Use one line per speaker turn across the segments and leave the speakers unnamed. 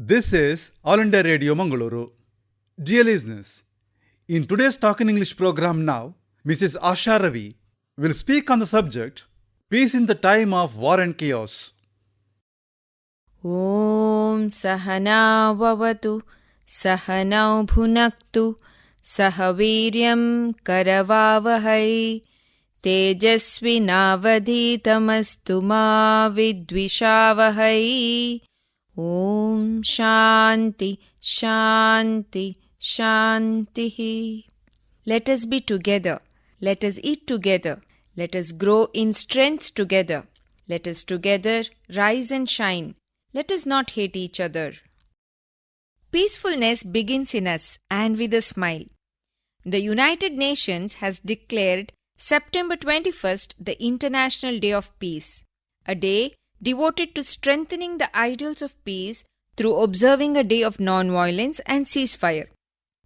This is All India Radio Mangalore. Dear listeners, in today's Talk in English program now, Mrs. Asha Ravi will speak on the subject Peace in the Time of War and Chaos.
ॐ सहना भवतु सहनौ भुनक्तु सह वीर्यं करवावहै तेजस्विनावधीतमस्तु मा विद्विषावहै ॐ शान्ति शान्ति शान्तिः. Let us be together. Let us eat together. Let us grow in strength together. Let us together rise and shine. Let us not hate each other. Peacefulness begins in us and with a smile. The United Nations has declared September 21st the International Day of Peace, a day devoted to strengthening the ideals of peace through observing a day of non-violence and ceasefire.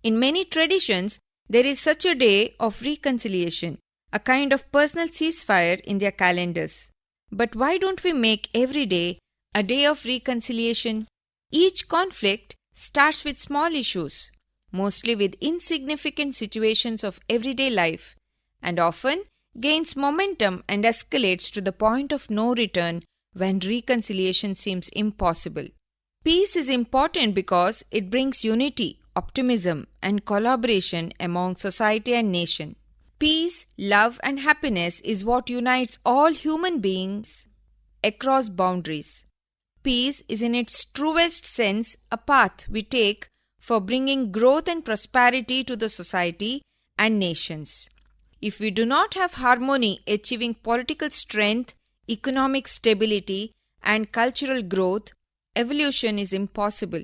In many traditions, there is such a day of reconciliation, a kind of personal ceasefire in their calendars. But why don't we make every day a day of reconciliation? Each conflict starts with small issues, mostly with insignificant situations of everyday life, and often gains momentum and escalates to the point of no return when reconciliation seems impossible. Peace is important because it brings unity, optimism, and collaboration among society and nation. Peace, love, and happiness is what unites all human beings across boundaries. Peace is in its truest sense a path we take for bringing growth and prosperity to the society and nations. If we do not have harmony achieving political strength, economic stability, and cultural growth, evolution is impossible.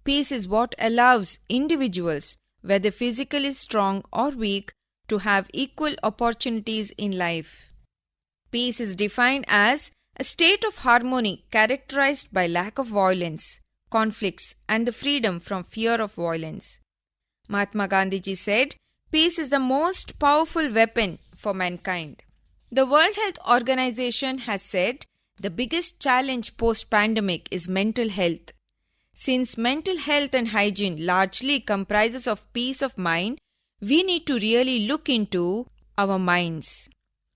Peace is what allows individuals, whether physically strong or weak, to have equal opportunities in life. Peace is defined as a state of harmony characterized by lack of violence, conflicts, and the freedom from fear of violence. Mahatma Gandhi said, "Peace is the most powerful weapon for mankind." The World Health Organization has said the biggest challenge post-pandemic is mental health. Since mental health and hygiene largely comprises of peace of mind, we need to really look into our minds.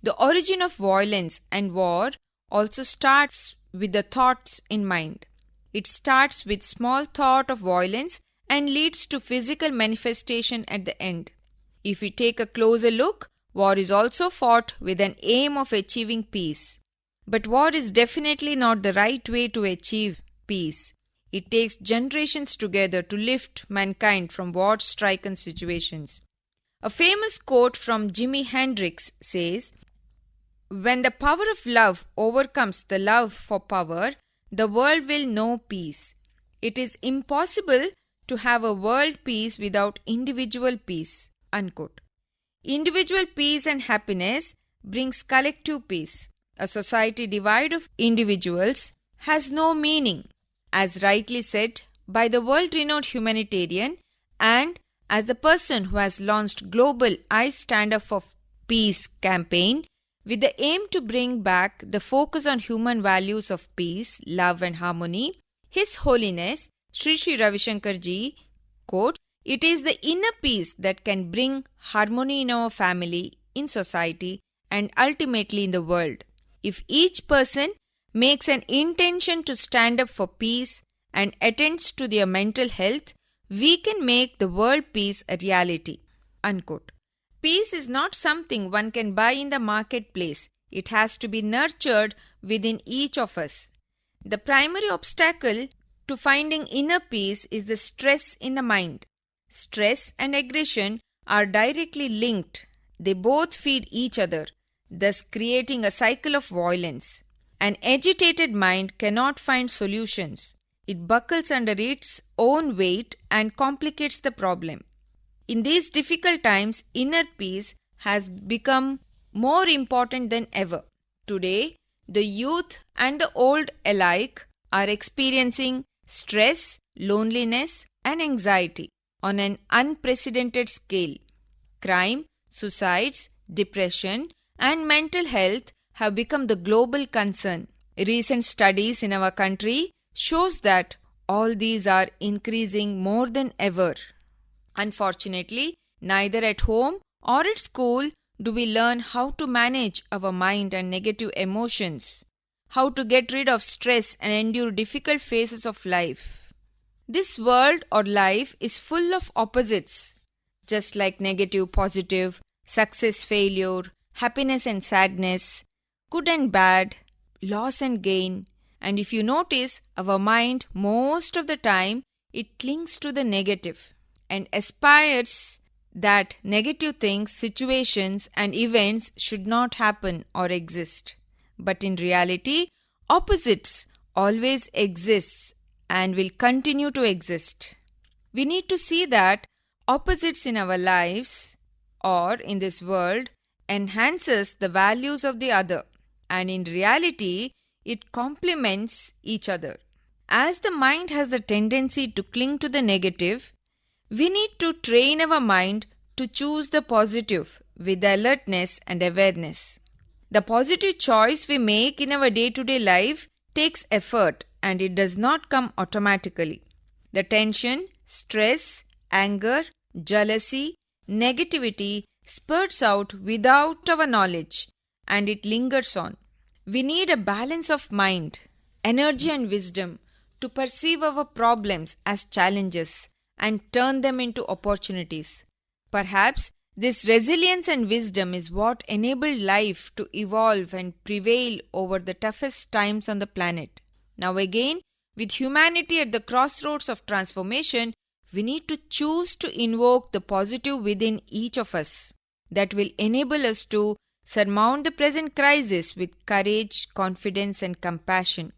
The origin of violence and war also starts with the thoughts in mind. It starts with small thought of violence and leads to physical manifestation at the end. If we take a closer look, war is also fought with an aim of achieving peace. But war is definitely not the right way to achieve peace. It takes generations together to lift mankind from war-stricken situations. A famous quote from Jimi Hendrix says, "When the power of love overcomes the love for power, the world will know peace." It is impossible to have a world peace without individual peace. Unquote. Individual peace and happiness brings collective peace. A society devoid of individuals has no meaning, as rightly said by the world-renowned humanitarian and as the person who has launched global I Stand Up for Peace campaign with the aim to bring back the focus on human values of peace, love and harmony. His Holiness Sri Sri Ravi Shankar Ji, quote, "It is the inner peace that can bring harmony in our family, in society and ultimately in the world. If each person makes an intention to stand up for peace and attends to their mental health, we can make the world peace a reality." Unquote. Peace is not something one can buy in the marketplace. It has to be nurtured within each of us. The primary obstacle to finding inner peace is the stress in the mind. Stress and aggression are directly linked. They both feed each other, thus creating a cycle of violence. An agitated mind cannot find solutions. It buckles under its own weight and complicates the problem. In these difficult times, inner peace has become more important than ever. Today, the youth and the old alike are experiencing stress, loneliness, and anxiety on an unprecedented scale. Crime, suicides, depression, and mental health have become the global concern. Recent studies in our country shows that All these are increasing more than ever. Unfortunately, neither at home or at school do we learn how to manage our mind and negative emotions, how to get rid of stress and endure difficult phases of life. This world or life is full of opposites, just like negative, positive, success, failure, happiness and sadness, good and bad, loss and gain. And if you notice, our mind most of the time it clings to the negative and aspires that negative things, situations and events should not happen or exist. But in reality, opposites always exists and will continue to exist. We need to see that opposites in our lives or in this world enhances the values of the other, and in reality it complements each other. As the mind has the tendency to cling to the negative, we need to train our mind to choose the positive with alertness and awareness. The positive choice we make in our day-to-day life takes effort and it does not come automatically. The tension, stress, anger, jealousy, negativity spurts out without our knowledge and it lingers on. We need a balance of mind, energy and wisdom to perceive our problems as challenges and turn them into opportunities. Perhaps this resilience and wisdom is what enabled life to evolve and prevail over the toughest times on the planet. Now again, with humanity at the crossroads of transformation, we need to choose to invoke the positive within each of us that will enable us to surmount the present crisis with courage, confidence and compassion.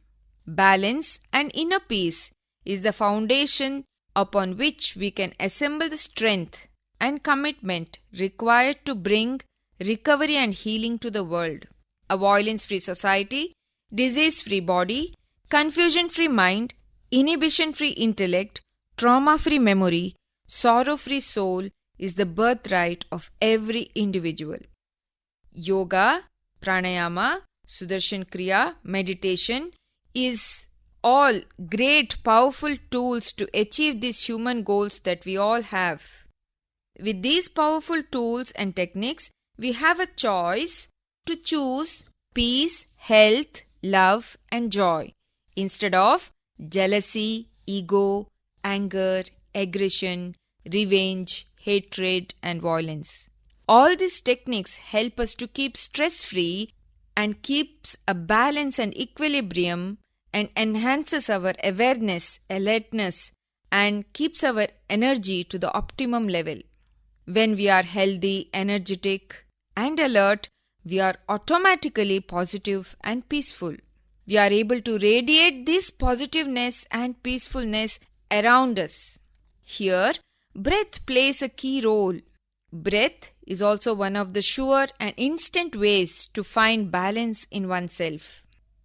Balance and inner peace is the foundation upon which we can assemble the strength and commitment required to bring recovery and healing to the world. A violence-free society, disease-free body, confusion-free mind, inhibition-free intellect, trauma-free memory, sorrow-free soul is the birthright of every individual. Yoga, pranayama, Sudarshana Kriya, meditation is all great powerful tools to achieve these human goals that we all have. With these powerful tools and techniques, we have a choice to choose peace, health, love and joy instead of jealousy, ego, anger, aggression, revenge, hatred and violence. All these techniques help us to keep stress-free and keeps a balance and equilibrium and enhances our awareness, alertness and keeps our energy to the optimum level. When we are healthy, energetic and alert, we are automatically positive and peaceful. We are able to radiate this positiveness and peacefulness around us. Here, breath plays a key role. Breath is also one of the sure and instant ways to find balance in oneself.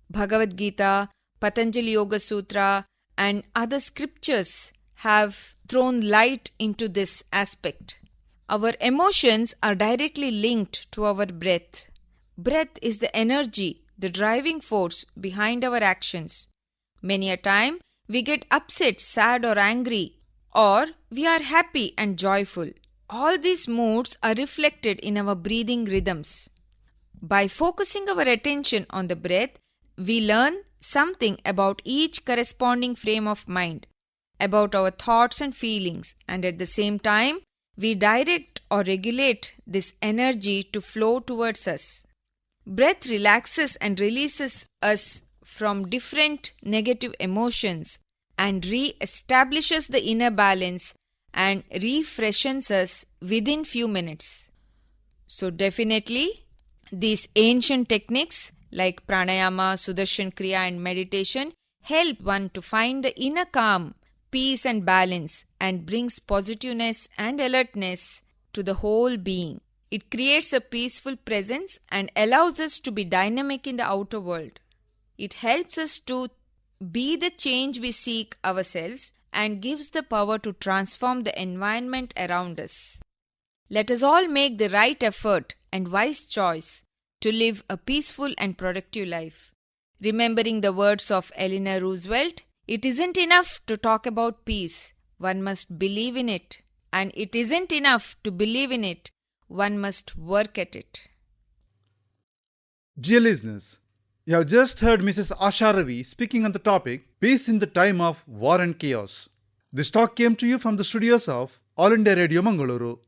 Bhagavad Gita, Patanjali Yoga Sutra and other scriptures have thrown light into this aspect. Our emotions are directly linked to our breath. Breath is the energy, the driving force behind our actions. Many a time, we get upset, sad or angry, or we are happy and joyful. All these moods are reflected in our breathing rhythms. By focusing our attention on the breath, we learn something about each corresponding frame of mind, about our thoughts and feelings, and at the same time, we direct or regulate this energy to flow towards us. Breath relaxes and releases us from different negative emotions and re-establishes the inner balance and refreshes us within few minutes. So definitely, these ancient techniques like pranayama, Sudarshana Kriya and meditation help one to find the inner calm, peace and balance and brings positiveness and alertness to the whole being. It creates a peaceful presence and allows us to be dynamic in the outer world. It helps us to be the change we seek ourselves and gives the power to transform the environment around us. Let us all make the right effort and wise choice to live a peaceful and productive life. Remembering the words of Eleanor Roosevelt, It isn't enough to talk about peace, one must believe in it. And it isn't enough to believe in it, one must work at it.
Dear listeners, you have just heard Mrs. Asha Ravi speaking on the topic Peace in the Time of War and Chaos. This talk came to you from the studios of All India Radio Mangalore.